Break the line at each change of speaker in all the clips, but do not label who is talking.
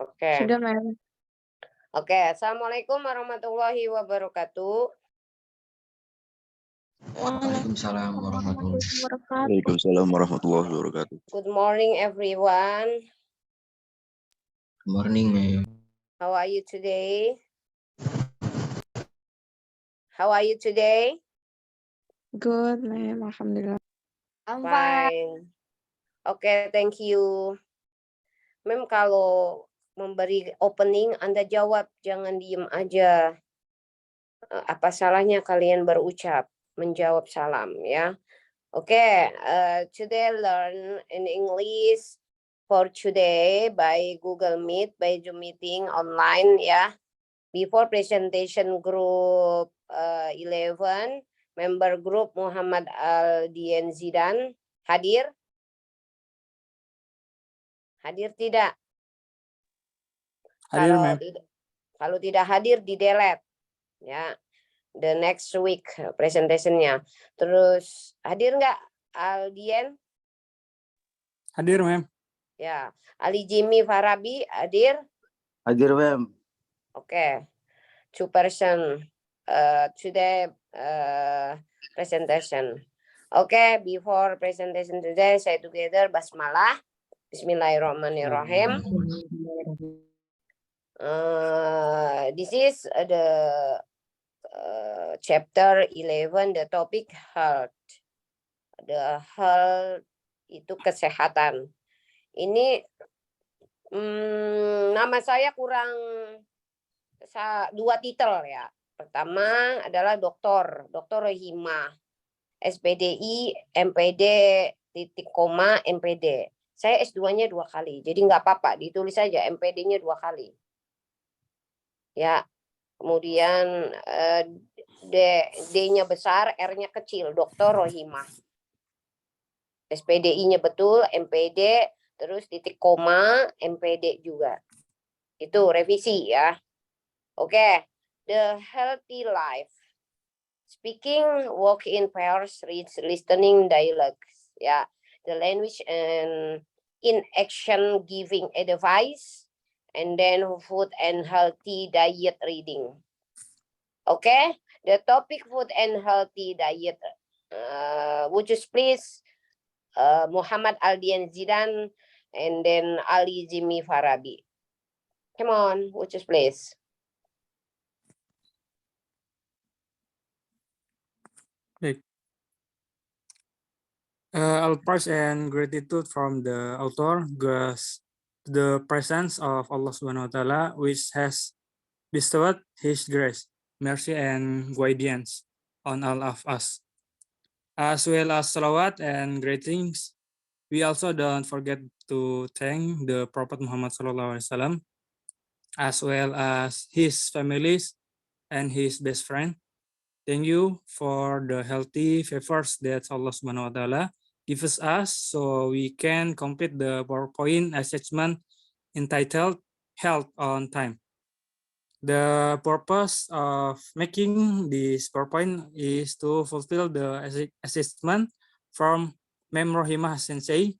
Oke.
Sudah, Ma'am.
Oke, Assalamualaikum warahmatullahi wabarakatuh.
Waalaikumsalam warahmatullahi wabarakatuh.
Waalaikumsalam warahmatullahi wabarakatuh.
Good morning, everyone.
Good morning, ma'am.
How are you today? How are you today?
Good, Ma'am. Alhamdulillah.
I'm fine.
Fine. Oke, thank you. Mem, kalau memberi opening, Anda jawab, jangan diem aja. Apa salahnya kalian berucap, menjawab salam, ya? Oke, today learn in English for today by Google Meet, by Zoom meeting online, ya. Before presentation group 11, member group Muhammad Aldian Zidan hadir? Hadir tidak?
Hadir, Ma'am.
Kalau tidak hadir, di delete, ya. The next week presentationnya. Terus hadir nggak Aldian?
Hadir, Ma'am.
Ya. Ali Jimmy Farabi hadir?
Hadir, Ma'am.
Oke. 2 person today presentation. Oke, before presentation today, say together basmalah. Bismillahirrahmanirrahim. This is the chapter 11, the topic health. The health itu kesehatan. Ini nama saya kurang 2 titel, ya. Pertama adalah Dr. Rohimah, SPDI, MPD, titik koma, MPD. Saya S2-nya 2 kali, jadi nggak apa-apa, ditulis saja MPD-nya 2 kali. Ya, kemudian D-nya besar, R-nya kecil, Dr. Rohimah. SPDI-nya betul, MPD, terus titik koma, MPD juga. Itu revisi, ya. Oke, the healthy life. Speaking, walk in pairs, listening, dialogues. Ya, the language and in action, giving advice, and then food and healthy diet reading. Okay, the topic food and healthy diet. Would you please Muhammad Aldian Zidan and then Ali Jimmy Farabi. Come on, would you please?
All praise and gratitude from the author goes to the presence of Allah Subhanahu wa Ta'ala, which has bestowed His grace, mercy, and guidance on all of us. As well as salawat and greetings, we also don't forget to thank the Prophet Muhammad Sallallahu Alaihi Wasallam, as well as his families and his best friend. Thank you for the healthy favors that Allah Subhanahu wa Ta'ala gives us so we can complete the PowerPoint assessment entitled Health on Time. The purpose of making this PowerPoint is to fulfill the assessment from Mem Rohimah Sensei,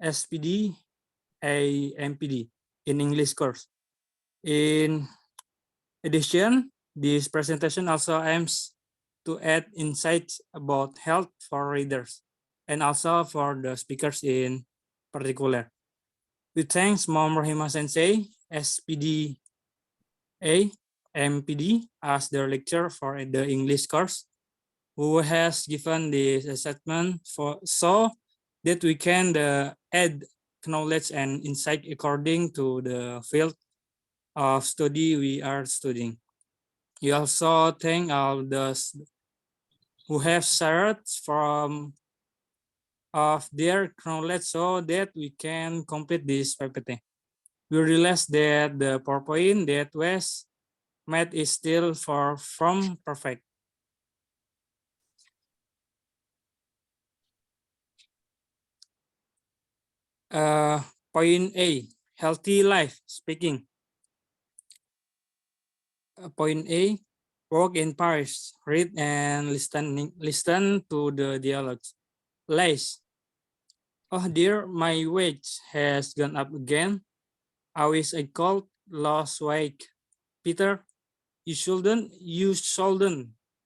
SPD, MPD in English course. In addition, this presentation also aims to add insights about health for readers and also for the speakers in particular. We thank Mom Rohimah Sensei, SPD, MPD as the lecturer for the English course, who has given this assessment so that we can add knowledge and insight according to the field of study we are studying. We also thank all those who have shared from of their knowledge so that we can complete this PPT. We realize that the PowerPoint that was made is still far from perfect. Point A, healthy life speaking. Point A, work in Paris, read and listen to the dialogues. Lies. Oh dear, my wage has gone up again. I wish I could lose weight. Peter, you shouldn't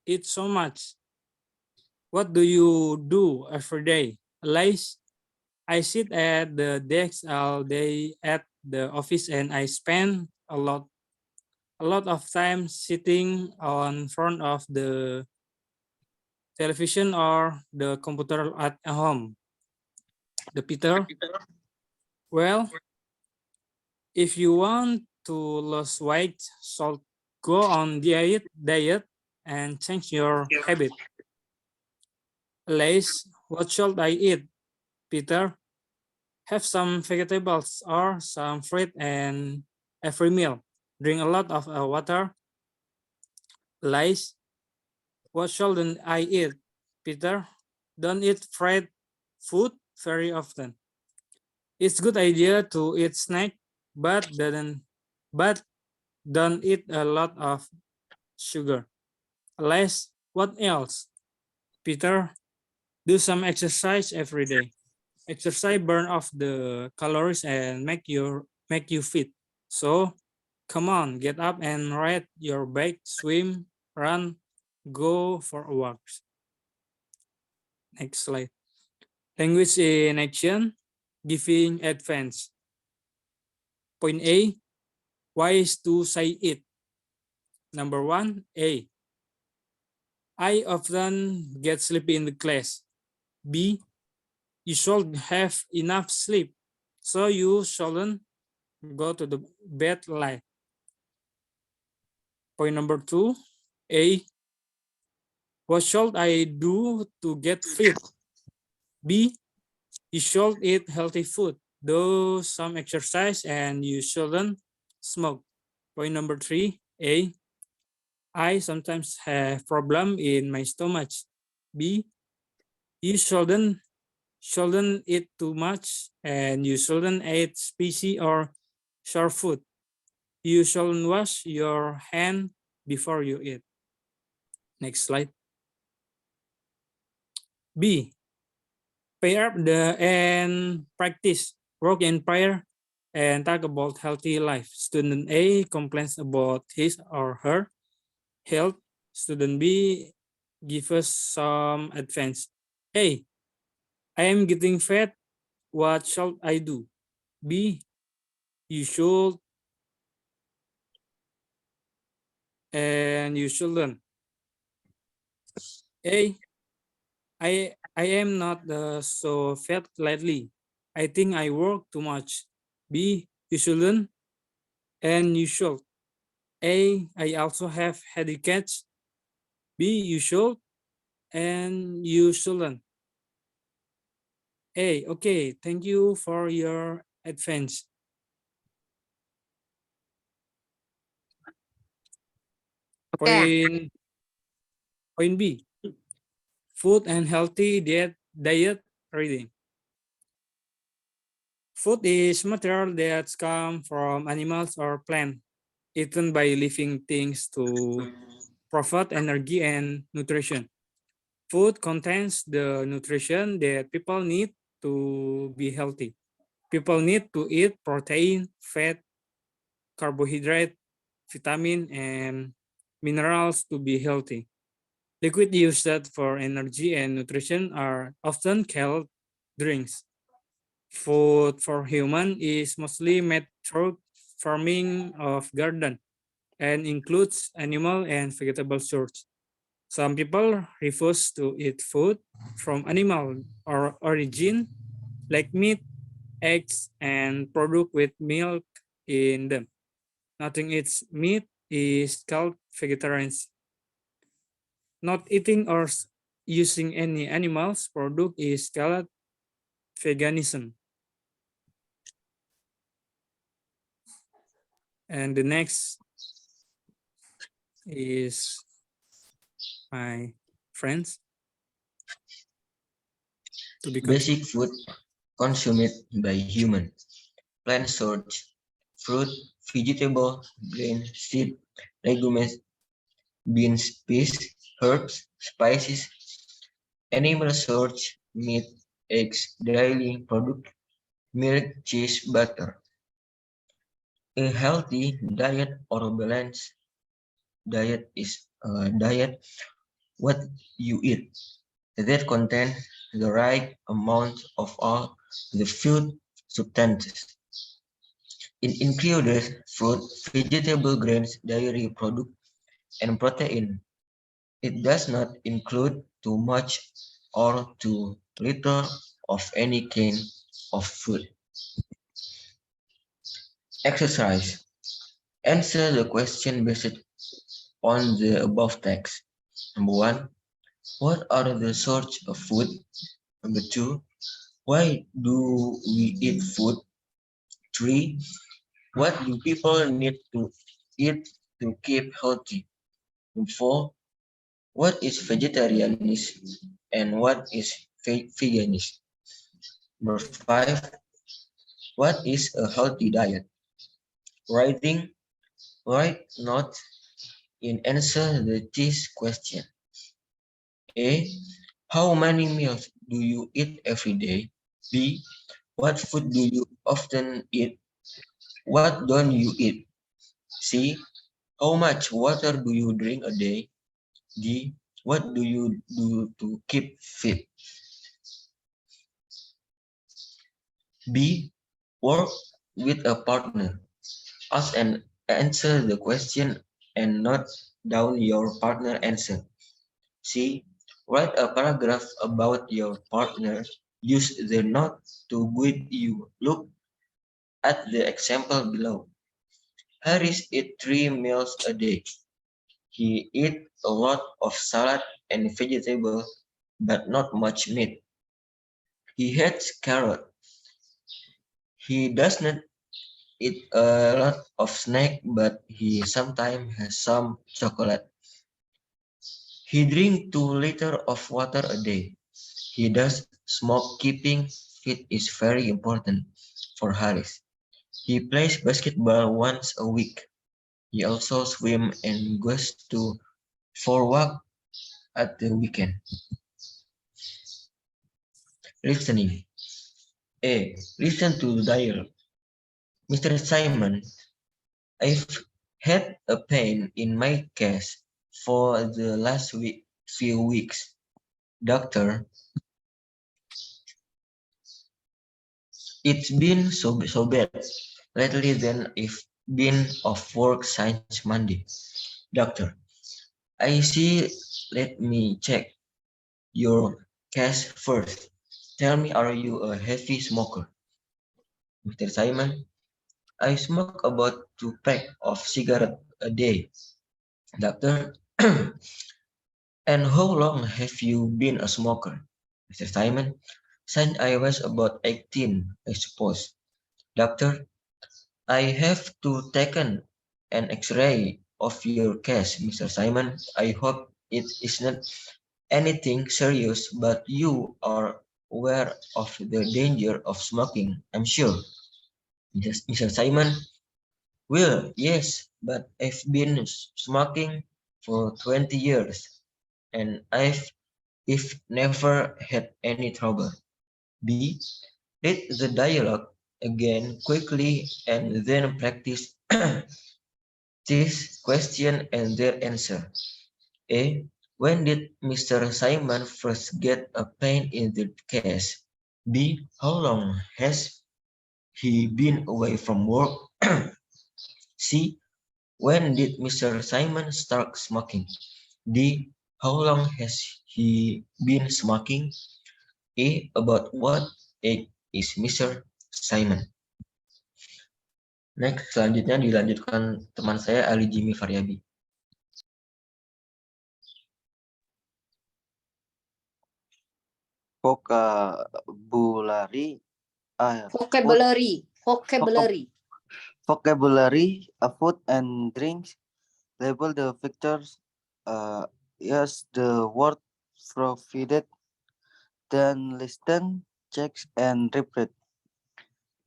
eat so much. What do you do every day? Elias, I sit at the desk all day at the office and I spend a lot of time sitting on front of the television or the computer at home. The Peter, well, if you want to lose weight, so go on diet and change your habit. Elias, what should I eat? Peter, have some vegetables or some fruit and every meal. Drink a lot of water. Elias, what shouldn't I eat? Peter, don't eat fried food very often. It's good idea to eat snack, but don't eat a lot of sugar. Elias, what else? Peter, do some exercise every day. Exercise burn off the calories and make you fit. So come on, get up and ride your bike, swim, run, go for a walk. Next slide. Language in action, giving advance. Point A, ways to say it. Number 1, A. I often get sleepy in the class. B. You should have enough sleep, so you shouldn't go to the bed late. Point number 2, A. What should I do to get fit? B. You should eat healthy food, do some exercise, and you shouldn't smoke. Point number 3, A. I sometimes have problem in my stomach. B. You shouldn't eat too much, and you shouldn't eat spicy or sour food. You shouldn't wash your hand before you eat. Next slide. B. Pair up and practice, work in prayer, and talk about healthy life. Student A complains about his or her health. Student B gives us some advice. Hey, I am getting fat. What should I do? B. You should and you shouldn't. A. I am not so fat lately. I think I work too much. B. You shouldn't and you should. A. I also have headaches. B. You should and you shouldn't. A. Okay, thank you for your advice.
Okay.
Point B. Food and healthy diet reading. Food is material that comes from animals or plants, eaten by living things to provide energy and nutrition. Food contains the nutrition that people need to be healthy. People need to eat protein, fat, carbohydrate, vitamin, and minerals to be healthy. Liquid used for energy and nutrition are often called drinks. Food for human is mostly made through farming of garden and includes animal and vegetable source. Some people refuse to eat food from animal or origin like meat, eggs, and product with milk in them. Nothing eats meat is called vegetarians. Not eating or using any animals product is called veganism. And the next is my friends. To be
Basic food consumed by human. Plant source, fruit, vegetable, grain, seed, legumes, beans, fish, herbs, spices, animal source, meat, eggs, dairy product, milk, cheese, butter. A healthy diet or balanced diet is a diet what you eat that contains the right amount of all the food substances. It includes fruit, vegetable, grains, dairy products, and protein. It does not include too much or too little of any kind of food. Exercise. Answer the question based on the above text. Number one, what are the sorts of food? Number two, why do we eat food? Three, what do people need to eat to keep healthy? Number four, what is vegetarianism and what is veganism? Number five, what is a healthy diet? Writing, write notes in answer the this question. A, how many meals do you eat every day? B, what food do you often eat? What don't you eat? C, how much water do you drink a day? D, what do you do to keep fit? B, work with a partner. Ask and answer the question and note down your partner answer. C, write a paragraph about your partner. Use the note to guide you. Look at the example below. Harris eats 3 meals a day. He eats a lot of salad and vegetables, but not much meat. He hates carrot. He does not eat a lot of snack, but he sometimes has some chocolate. He drinks 2 liters of water a day. He does smoke. Keeping fit is very important for Harris. He plays basketball once a week. He also swims and goes for walk at the weekend. Listening. A. Listen to the dialogue. Mr. Simon, I've had a pain in my chest for the last few weeks. Doctor, it's been so bad lately that I've been off work since Monday. Doctor, I see. Let me check your case first. Tell me, are you a heavy smoker? Mr. Simon, I smoke about 2 packs of cigarettes a day. Doctor, and how long have you been a smoker? Mr. Simon, since I was about 18, I suppose. Doctor, I have to taken an X-ray of your case, Mr. Simon. I hope it is not anything serious, but you are aware of the danger of smoking, I'm sure. Yes, Mr. Simon, well, yes, but I've been smoking for 20 years and I've never had any trouble. B. Read the dialogue again quickly and then practice this question and their answer. A. When did Mr. Simon first get a pain in the case? B. How long has he been away from work? C. When did Mr. Simon start smoking? D. How long has he been smoking? E. About what age is Mr. Simon? Next, selanjutnya dilanjutkan teman saya Ali Jimmy Variabi.
Vocabulary, food and drinks. Label the pictures. Yes, the word provided. Then listen, check, and repeat.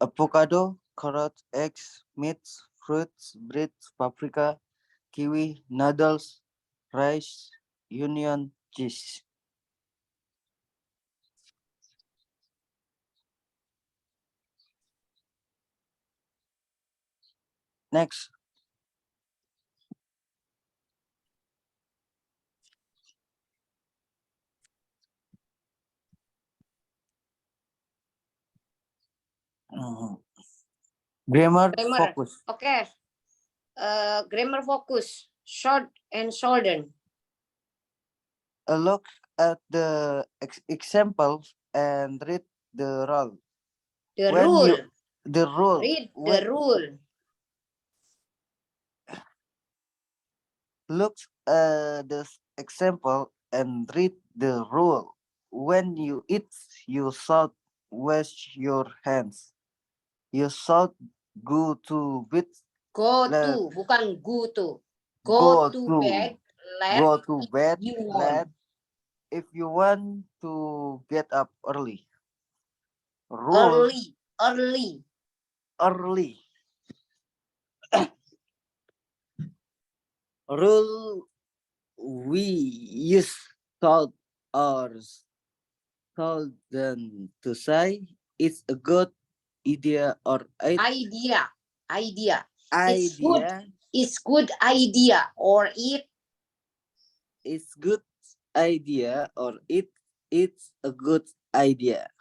Avocado, carrots, eggs, meats, fruits, bread, paprika, kiwi, noodles, rice, onion, cheese. Next. Grammar
Grammar.
focus.
Oke. Grammar focus. Short and shorten.
Look at the examples and read the rule.
The
When
rule.
you- The rule.
Read the
When-
rule.
Look at the example and read the rule. When you eat, you should wash your hands. You should go to bed.
Go
Let-
to, bukan go to.
Go
Go to
to.
bed. Let
Go to bed.
you
Let
want.
if you want to get up early. Rule
Early.
early. Rule we use told or told them to say it's a good idea or
Idea. It's good.
idea.
It's good idea. Or it.
It's good idea or it's a good idea.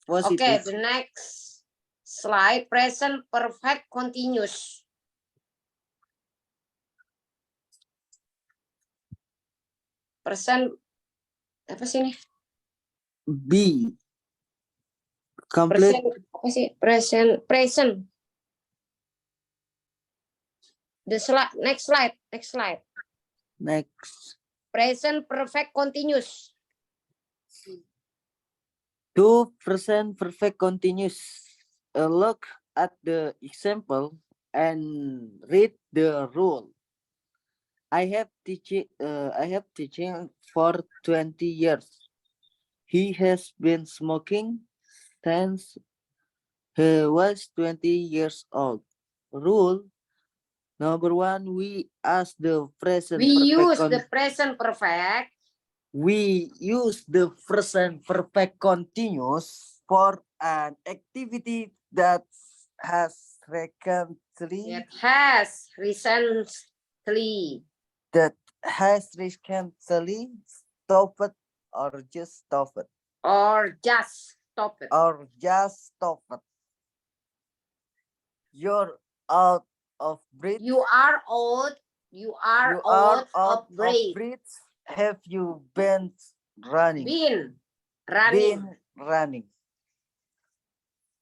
Okay,
Positive.
the next slide. Present perfect continuous. Present. Apa sih ini?
B. Complete.
Present. Apa sih? Present. The slide. Next slide.
Next.
Present perfect continuous.
2% perfect continuous. Look at the example and read the rule. I have teaching for 20 years. He has been smoking since he was 20 years old. Rule number 1, we ask the present
We
perfect
use the present perfect.
we use the present perfect continuous for an activity that has recently
It has recently.
stopped or just stopped
Or just stop it.
or just stopped. You're out of breath.
You are out. You are out of breath.
Have you been running?
Been running.
Been running.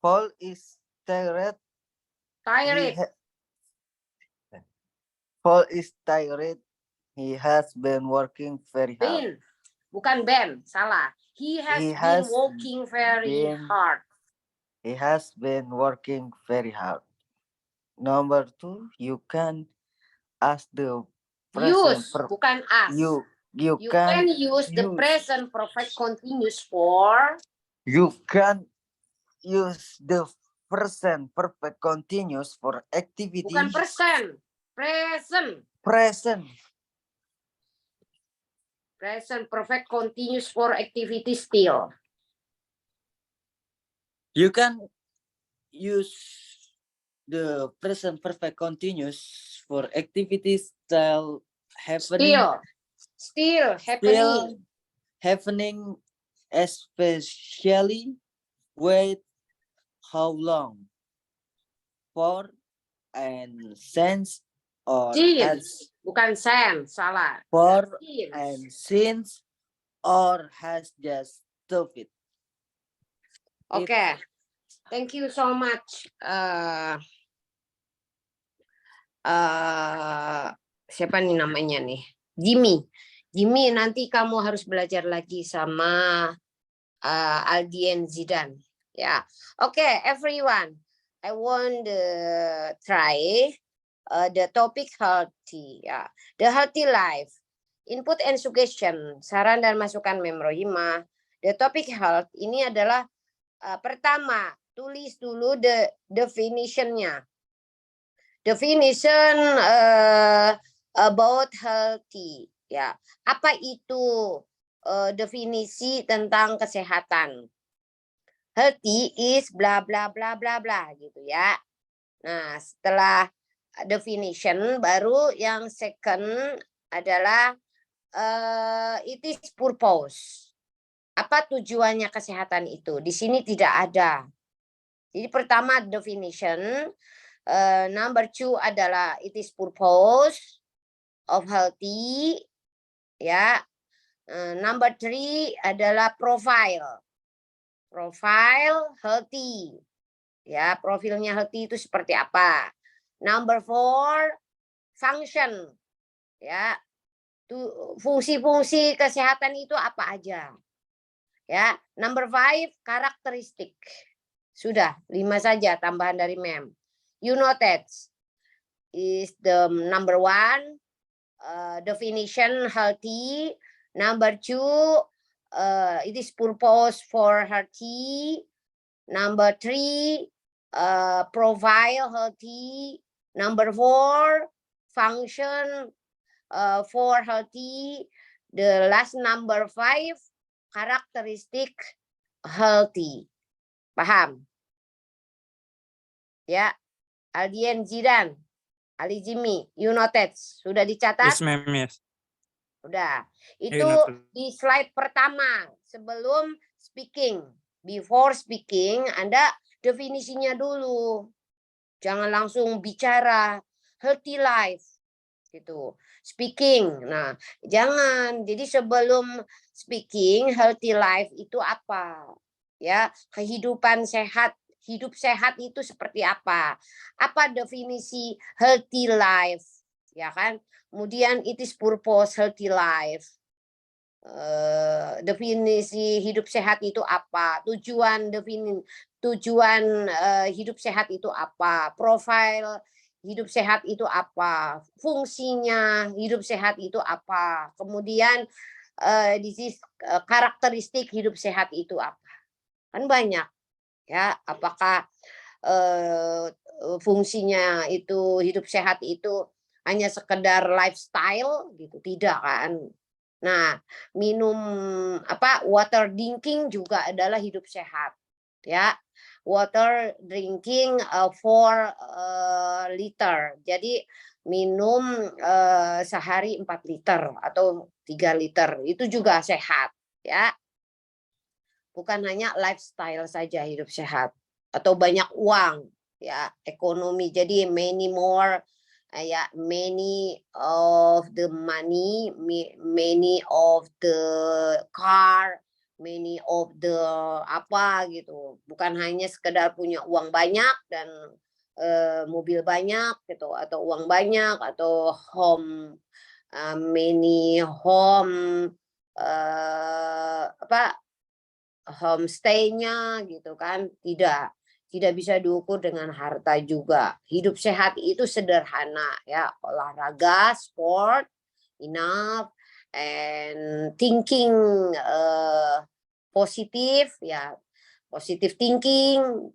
Paul is tired. He
Tired.
ha- Paul is tired. He has been working very hard.
Been. Bukan been. Salah. He has
He
been
has
working very
been-
hard.
He has been working very hard. Number 2, you can ask the present
Use. Bukan ask.
you
You can use the
use-
present perfect continuous for
you can use the present perfect continuous for activity
bukan present. Present.
present.
Present perfect continuous for activity still.
You can use the present perfect continuous for activities still happening.
Still happening.
Especially with how long, for, and since, or has,
Since. Bukan since. Salah.
for
Since.
and since, or has just stopped.
Okay. Thank you so much. Siapa nih namanya nih? Jimmy. Jimmy, nanti kamu harus belajar lagi sama Aldien Zidan. Ya. Okay, everyone. I want to try the topic healthy. Ya. The healthy life. Input and suggestion. Saran dan masukan Memrohimah. The topic health ini adalah pertama, tulis dulu the definition-nya. Definition about healthy. Ya, apa itu definisi tentang kesehatan? Healthy is bla bla bla bla bla gitu ya. Nah, setelah definition baru yang second adalah it is purpose. Apa tujuannya kesehatan itu? Di sini tidak ada. Jadi pertama definition, number 2 adalah it is purpose of healthy, ya. Number 3 adalah profile healthy, ya. Profilnya healthy itu seperti apa? Number 4 function, ya. Fungsi-fungsi kesehatan itu apa aja? Ya, number 5 karakteristik. Sudah 5 saja tambahan dari mem. You noted is the number 1 definition healthy. Number 2 it is purpose for healthy. Number 3 profile healthy. Number 4 function for healthy. The last number 5 karakteristik healthy. Paham? Ya, Aldien Zidan, Ali Jimmy, you noted, sudah dicatat?
Yes, ma'am. Yes.
Sudah.
You
Itu
noted.
di slide pertama sebelum speaking. Before speaking, Anda definisinya dulu. Jangan langsung bicara healthy life gitu. Speaking. Nah, jangan. Jadi sebelum speaking, healthy life itu apa? Ya, kehidupan sehat, hidup sehat itu seperti apa? Apa definisi healthy life? Ya kan? Kemudian it is purpose healthy life. Definisi hidup sehat itu apa? Tujuan hidup sehat itu apa? Profil hidup sehat itu apa? Fungsinya hidup sehat itu apa? Kemudian karakteristik hidup sehat itu apa? Kan banyak, ya. Apakah fungsinya itu hidup sehat itu hanya sekedar lifestyle gitu? Tidak kan? Nah, minum water drinking juga adalah hidup sehat, ya. Water drinking 4 liter. Jadi minum sehari 4 liter atau 3 liter. Itu juga sehat, ya. Bukan hanya lifestyle saja hidup sehat atau banyak uang, ya, ekonomi. Jadi many more, ya, many of the money, many of the car, many of the apa gitu. Bukan hanya sekedar punya uang banyak dan mobil banyak gitu, atau uang banyak, atau home, many home, homestay-nya gitu kan. Tidak bisa diukur dengan harta juga. Hidup sehat itu sederhana, ya, olahraga, sport, enough, and thinking positif, ya, positive thinking,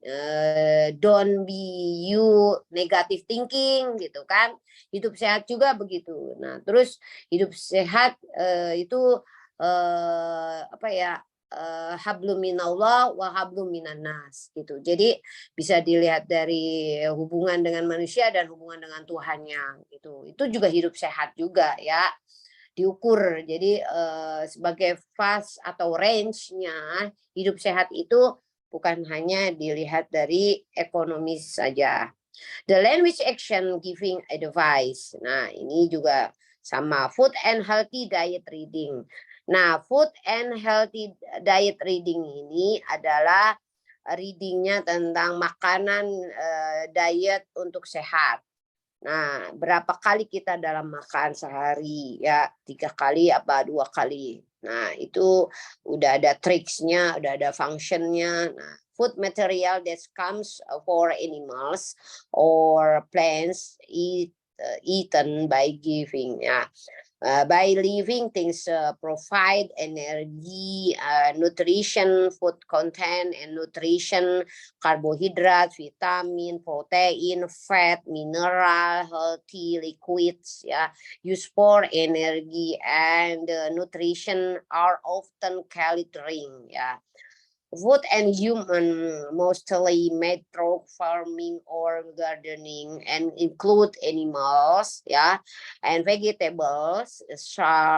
don't be you negative thinking gitu kan. Hidup sehat juga begitu. Nah, terus hidup sehat itu hablum minallah wa hablum minan nas gitu. Jadi bisa dilihat dari hubungan dengan manusia dan hubungan dengan Tuhannya gitu. Itu juga hidup sehat juga, ya. Diukur. Jadi sebagai fase atau range-nya hidup sehat itu bukan hanya dilihat dari ekonomi saja. The language action giving advice. Nah, ini juga sama food and healthy diet reading. Nah, food and healthy diet reading ini adalah readingnya tentang makanan diet untuk sehat. Nah, berapa kali kita dalam makan sehari, ya, 3 kali apa 2 kali. Nah, itu udah ada tricksnya, udah ada functionnya. Nah, food material that comes for animals or plants eaten by giving, ya. By living things provide energy, nutrition, food content and nutrition, carbohydrate, vitamin, protein, fat, mineral, healthy liquids, ya, used for energy and nutrition are often called drink, ya. Food and human mostly made through farming or gardening and include animals, yeah, and vegetables, sorts,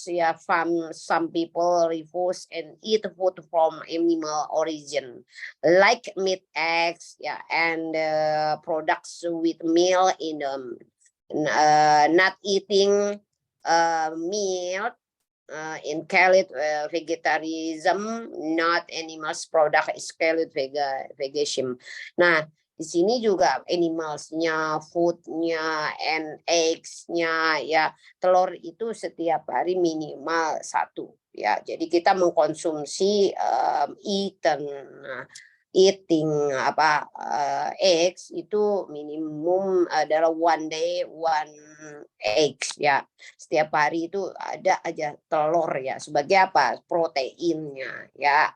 yeah, from some people refuse and eat food from animal origin, like meat, eggs, yeah, and products with meal in them. Not eating meat in Khalid vegetarianism, not animals product is Khalid veganism. Nah, di sini juga animalsnya, foodnya, and eggsnya, ya telur itu setiap hari minimal 1. Ya, jadi kita mengkonsumsi eating eggs itu minimum adalah 1 day 1 eggs, ya. Setiap hari itu ada aja telur, ya, sebagai apa? Proteinnya, ya.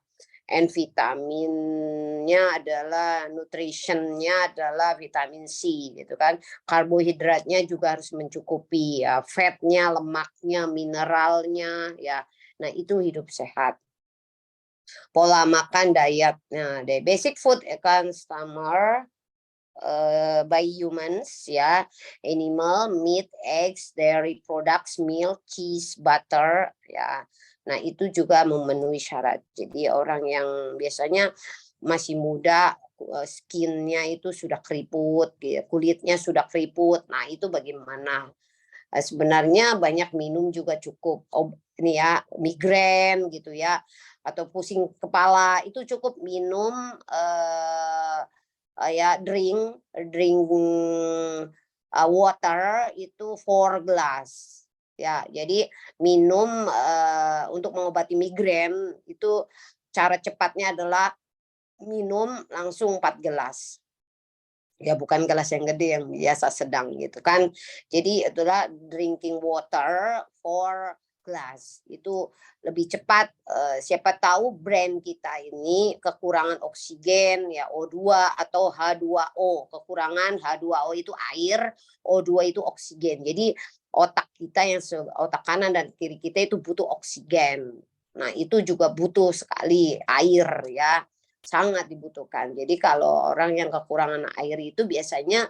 And vitaminnya adalah nutritionnya adalah vitamin C, gitu kan. Karbohidratnya juga harus mencukupi, ya. Fatnya, lemaknya, mineralnya, ya. Nah, itu hidup sehat. Pola makan, diet. Nah, the basic food consumer by humans, ya, animal, meat, eggs, dairy products, milk, cheese, butter, ya. Nah, itu juga memenuhi syarat. Jadi orang yang biasanya masih muda, skinnya itu sudah keriput, kulitnya sudah keriput. Nah, itu bagaimana? Sebenarnya banyak minum juga cukup. Ini ya, migrain gitu ya, atau pusing kepala itu cukup minum ya drink water itu 4 gelas. Ya, jadi minum untuk mengobati migrain itu cara cepatnya adalah minum langsung 4 gelas. Ya, bukan gelas yang gede, yang biasa sedang gitu kan. Jadi itulah drinking water 4 glass itu lebih cepat. Siapa tahu brand kita ini kekurangan oksigen, ya, O2 atau H2O. Kekurangan H2O itu air, O2 itu oksigen. Jadi otak kita yang otak kanan dan kiri kita itu butuh oksigen. Nah, itu juga butuh sekali air, ya. Sangat dibutuhkan. Jadi kalau orang yang kekurangan air itu biasanya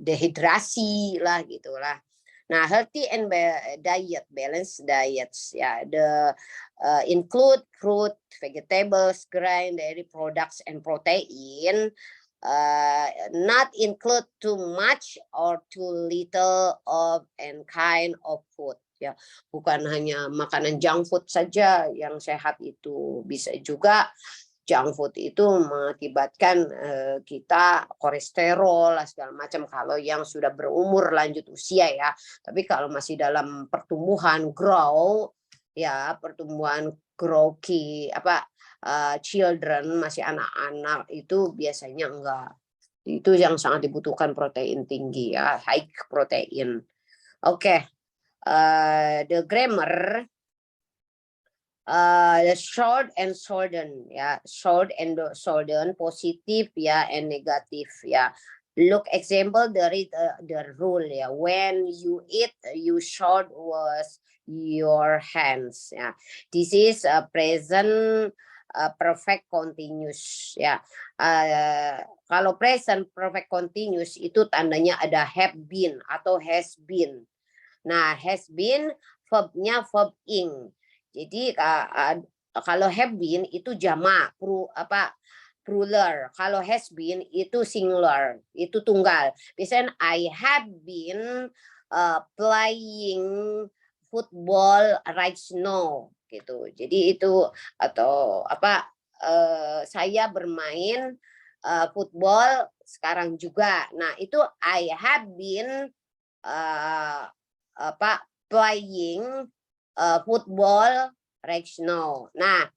dehidrasi lah gitulah. Nah, healthy and diet, balanced diets, ya, include fruit, vegetables, grain, dairy products, and protein. Not include too much or too little of and kind of food. Ya, bukan hanya makanan junk food saja yang sehat, itu bisa juga junk food itu mengakibatkan kita kolesterol lah segala macam kalau yang sudah berumur lanjut usia, ya. Tapi kalau masih dalam pertumbuhan children, masih anak-anak, itu biasanya enggak. Itu yang sangat dibutuhkan protein tinggi, ya, high protein. Oke. The grammar, the short and shorten, ya, short and shorten, positive, ya, and negative, ya. Look example dari the rule, ya. When you eat, you should wash your hands, ya. This is a present perfect continuous, ya. Kalau present perfect continuous itu tandanya ada have been atau has been. Nah, has been verb-nya verb ing. Jadi kalau have been itu jamak, plural. Kalau has been itu singular, itu tunggal. Biasanya I have been playing football right now gitu. Jadi itu atau saya bermain football sekarang juga. Nah, itu I have been playing football right now. Nah,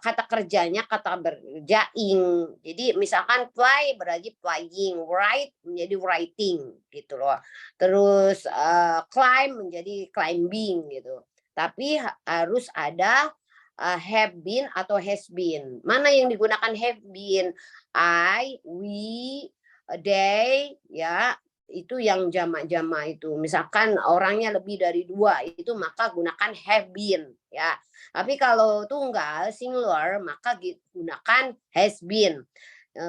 kata kerjanya kata berjaing. Jadi misalkan play berarti playing, write menjadi writing gitu loh. Terus climb menjadi climbing gitu. Tapi harus ada have been atau has been. Mana yang digunakan have been? I, we, they, ya. itu yang jamak-jamak itu. Misalkan orangnya lebih dari 2, itu maka gunakan have been ya. Tapi kalau tunggal singular maka gunakan has been.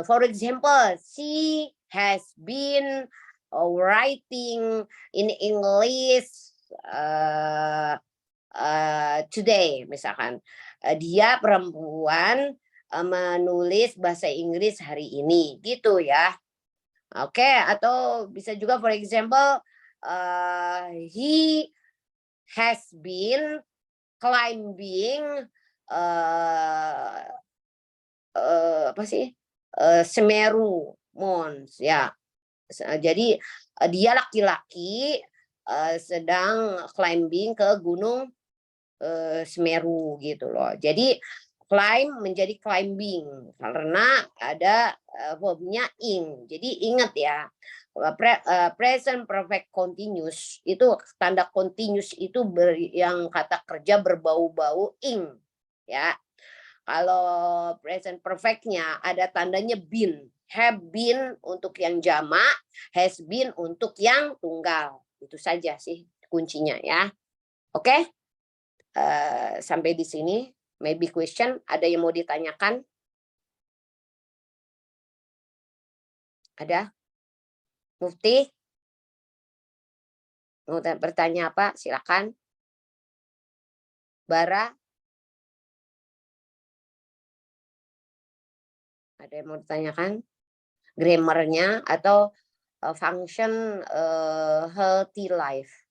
For example, she has been writing in English today, misalkan. Dia perempuan menulis bahasa Inggris hari ini, gitu ya. Oke, atau bisa juga for example, he has been climbing apa sih? Semeru Mons ya. Jadi dia laki-laki sedang climbing ke gunung Semeru gitu loh. Jadi climb menjadi climbing karena ada verbnya ing. Jadi ingat ya, present perfect continuous itu tanda continuous itu yang kata kerja berbau-bau ing ya. Kalau present perfectnya ada tandanya been, have been untuk yang jamak, has been untuk yang tunggal. Itu saja sih kuncinya ya. Oke? Sampai di sini. Maybe question, ada yang mau ditanyakan? Ada? Mufti? Mau bertanya apa? Silakan. Bara? Ada yang mau ditanyakan? Grammarnya atau function healthy life?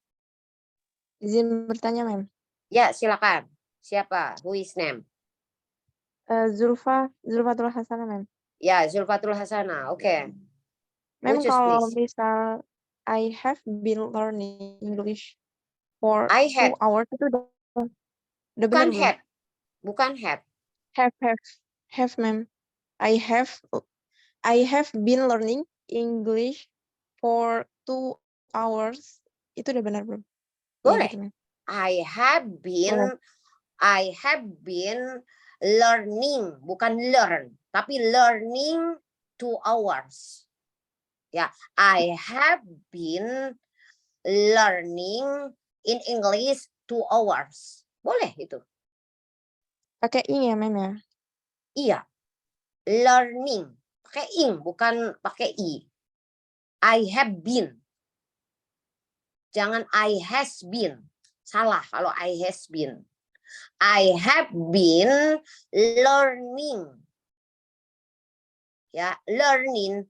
Izin bertanya, Mem.
Ya, silakan. Siapa? Who is name?
Zulfatul Hasanah, Mem.
Ya, Zulfatul Hasanah. Oke.
Mem,
Ucus,
kalau
please.
misal I have been learning English for
I
2
had.
hours itu udah
Bukan
benar belum?
had. Bukan had.
Have, Mem. I have been learning English for 2 hours. Itu udah benar belum?
Boleh.
Gitu, Mem.
I have been learning, bukan learn, tapi learning 2 hours. Ya, I have been learning in English 2 hours. Boleh itu.
Pakai ing ya, Mem ya?
Iya. Learning. Pakai ing, bukan pakai i. I have been. Jangan I has been. Salah kalau I has been. I have been learning. Ya, learning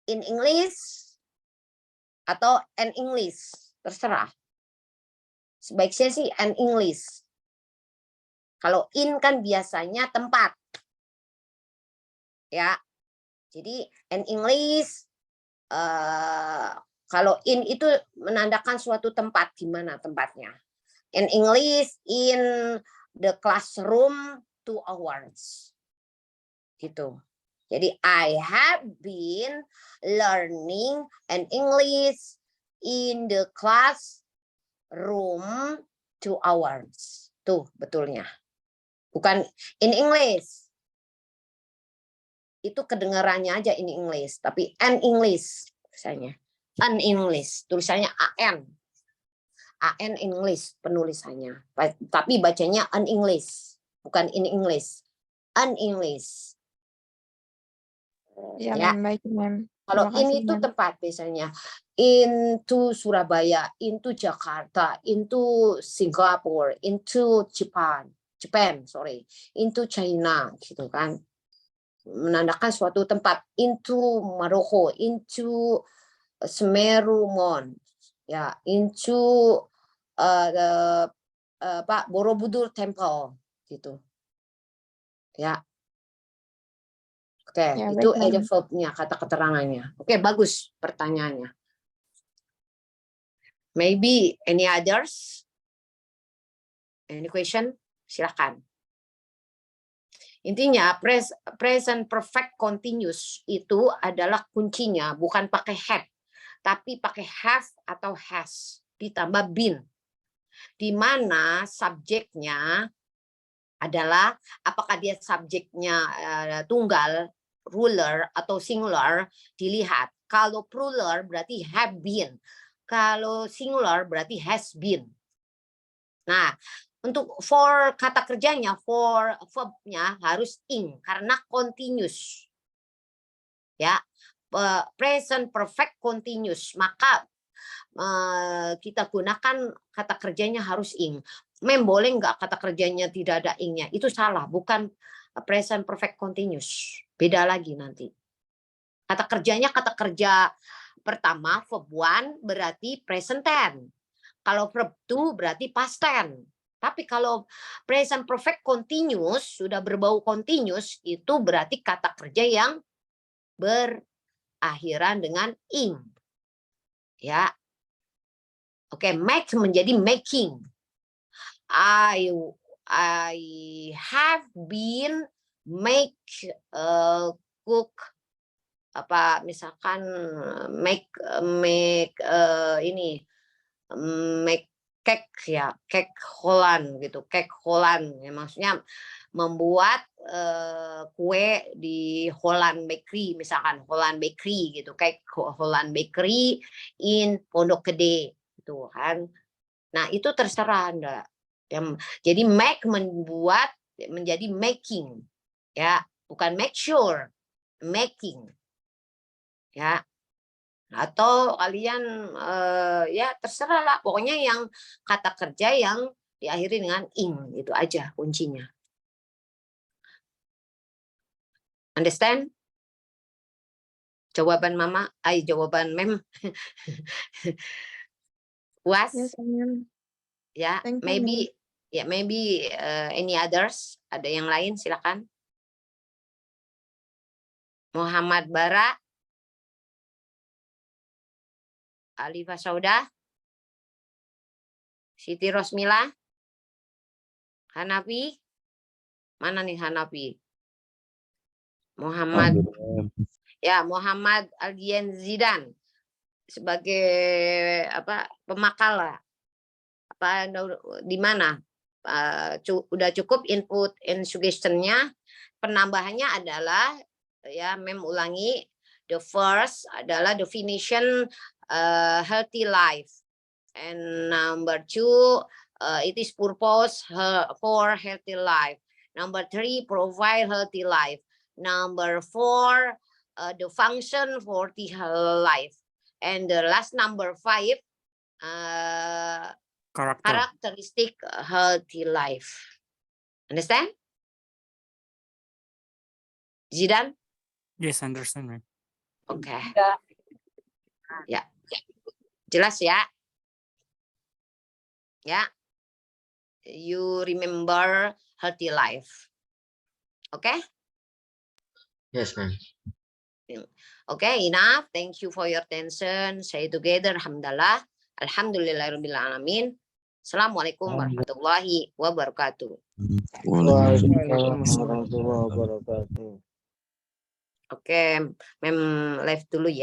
in English atau an English, terserah. Sebaiknya sih an English. Kalau in kan biasanya tempat. Ya. Jadi an English kalau in itu menandakan suatu tempat, di mana tempatnya. An English in the classroom 2 hours. Gitu. Jadi I have been learning an English in the classroom 2 hours. Tuh betulnya. Bukan in English. Itu kedengarannya aja in English, tapi an English misalnya. An English, tulisannya AN. AN English penulisannya. Tapi bacanya an English, bukan in English. An English.
Ya,
Ya.
Mem, baik, Mem.
Kalau
Terima kasih,
ini itu
Mem.
tempat biasanya. Into Surabaya, into Jakarta, into Singapore, into Japan, into China, gitu kan. Menandakan suatu tempat. Into Maroko, into Semeru Mons, ya, into Borobudur Temple, gitu. Ya. Oke,
Ya,
itu
baik,
ada
Mem.
verbnya, kata keterangannya. Oke, bagus pertanyaannya. Maybe any others? Any question? Silakan. Intinya present perfect continuous itu adalah kuncinya, bukan pakai had, tapi pakai have atau has ditambah been. Di mana subjeknya adalah apakah dia subjeknya tunggal, ruler atau singular, dilihat. Kalau plural berarti have been. Kalau singular berarti has been. Nah, untuk for kata kerjanya, for verbnya harus ing karena continuous. Ya, present perfect continuous. Maka kita gunakan kata kerjanya harus ing. Boleh nggak kata kerjanya tidak ada ingnya? Itu salah, bukan present perfect continuous. Beda lagi nanti. Kata kerjanya kata kerja pertama verb 1 berarti present tense. Kalau verb 2 berarti past tense. Tapi kalau present perfect continuous sudah berbau continuous itu berarti kata kerja yang berakhiran dengan ing. Ya. Oke, make menjadi making. I have been cook apa misalkan make cake ya, cake Holland gitu, cake Holland ya, maksudnya membuat kue di Holland Bakery misalkan, Holland Bakery gitu, cake Holland Bakery in Pondok Gede gitu kan. Nah, itu terserah Anda. Jadi make membuat menjadi making ya, bukan make sure, making. Ya, atau kalian ya terserah lah, pokoknya yang kata kerja yang diakhiri dengan ing itu aja kuncinya. Understand? Jawaban mama, jawaban mem. Was?
Yes, ma'am.
Ya,
Thank you,
maybe any others? Ada yang lain silakan. Muhammad Bara, Alifah Saudah, Siti Rosmila, Hanafi, mana nih Hanafi? Muhammad, ya Muhammad Aldian Zidan sebagai apa pemakal lah. Apa di mana? Udah cukup input and suggestionnya. Penambahannya adalah ya ulangi. The first adalah definition healthy life, and number 2 it is purpose for healthy life. Number 3 provide healthy life. Number 4 the function for the life, and the last number 5 characteristic healthy life. Understand? Zidan?
Yes, understand, ma'am.
Oke. Ya. Jelas ya? Ya. You remember healthy life. Oke?
Yes, ma'am.
Okay, enough. Thank you for your attention. Say together, alhamdulillah. Alhamdulillahirabbil alamin. Assalamualaikum warahmatullahi wabarakatuh.
Waalaikumsalam warahmatullahi wabarakatuh.
Oke, mem live dulu ya.